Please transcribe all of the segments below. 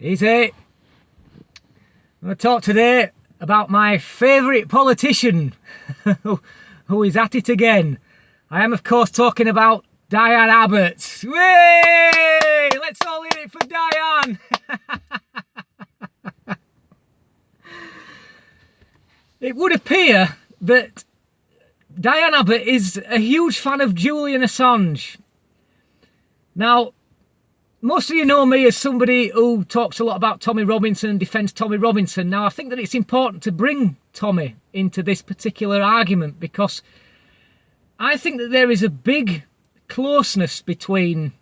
Easy. I'm going to talk today about my favourite politician who is at it again. I am, of course, talking about Dianne Abbott. Way! Let's all hear it for Dianne. It would appear that Dianne Abbott is a huge fan of Julian Assange. Now, most of you know me as somebody who talks a lot about Tommy Robinson and defends Tommy Robinson. Now, I think that it's important to bring Tommy into this particular argument because I think that there is a big closeness between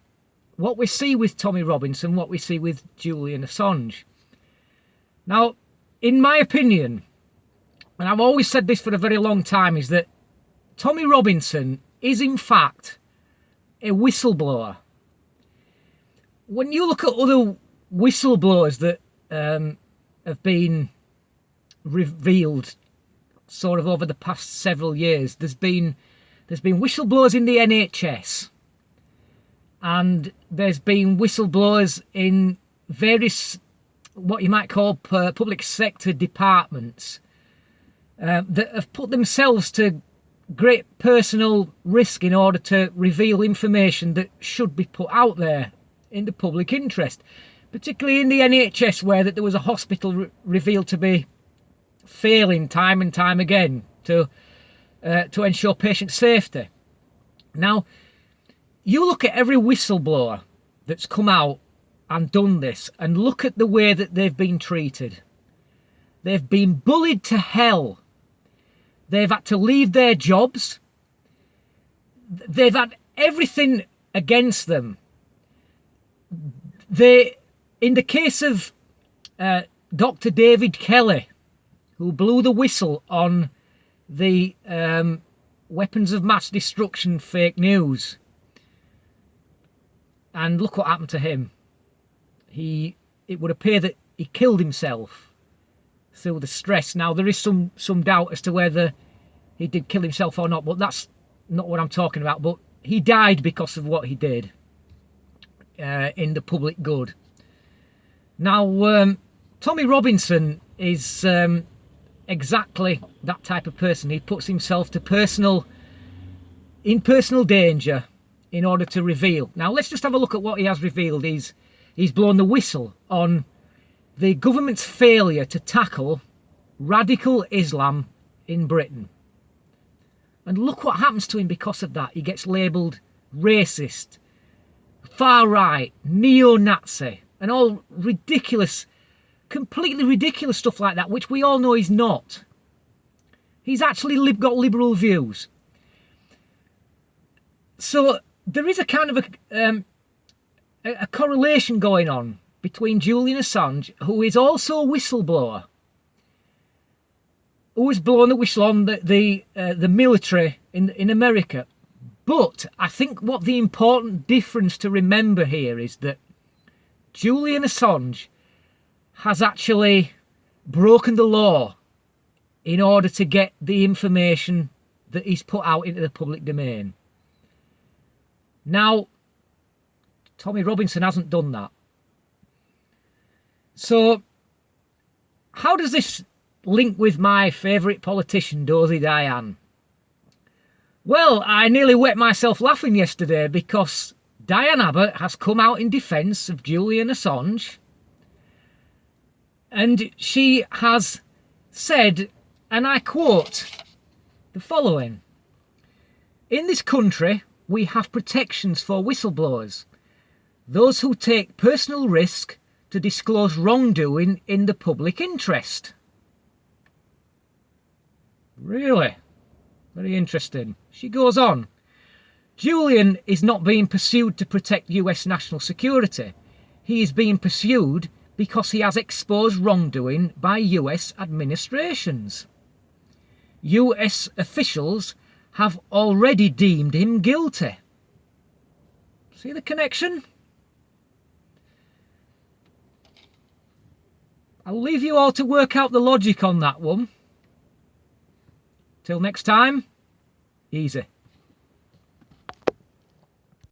what we see with Tommy Robinson and what we see with Julian Assange. Now, in my opinion, and I've always said this for a very long time, is that Tommy Robinson is in fact a whistleblower. When you look at other whistleblowers that have been revealed sort of over the past several years, there's been whistleblowers in the NHS, and there's been whistleblowers in various what you might call public sector departments that have put themselves to great personal risk in order to reveal information that should be put out there in the public interest, particularly in the NHS, where there was a hospital revealed to be failing time and time again to ensure patient safety. Now, you look at every whistleblower that's come out and done this, and look at the way that they've been treated. They've been bullied to hell. They've had to leave their jobs. They've had everything against them. In the case of Dr. David Kelly, who blew the whistle on the weapons of mass destruction fake news, and look what happened to him. It would appear that he killed himself through the stress. Now, there is some doubt as to whether he did kill himself or not, but that's not what I'm talking about. But he died because of what he did in the public good. Now, Tommy Robinson is exactly that type of person. He puts himself to personal danger in order to reveal. Now, let's just have a look at what he has revealed. He's blown the whistle on the government's failure to tackle radical Islam in Britain. And look what happens to him because of that. He gets labelled racist, far-right, neo-Nazi, and all ridiculous, completely ridiculous stuff like that, which we all know he's not. He's actually got liberal views. So there is a kind of a correlation going on between Julian Assange, who is also a whistleblower, who has blown the whistle on the military in America. But I think what the important difference to remember here is that Julian Assange has actually broken the law in order to get the information that he's put out into the public domain. Now, Tommy Robinson hasn't done that. So, how does this link with my favourite politician, Dozy Dianne? Well, I nearly wet myself laughing yesterday because Dianne Abbott has come out in defence of Julian Assange, and she has said, and I quote, the following: "In this country, we have protections for whistleblowers, those who take personal risk to disclose wrongdoing in the public interest." Really? Very interesting. She goes on. "Julian is not being pursued to protect US national security. He is being pursued because he has exposed wrongdoing by US administrations. US officials have already deemed him guilty." See the connection? I'll leave you all to work out the logic on that one. Till next time, easy.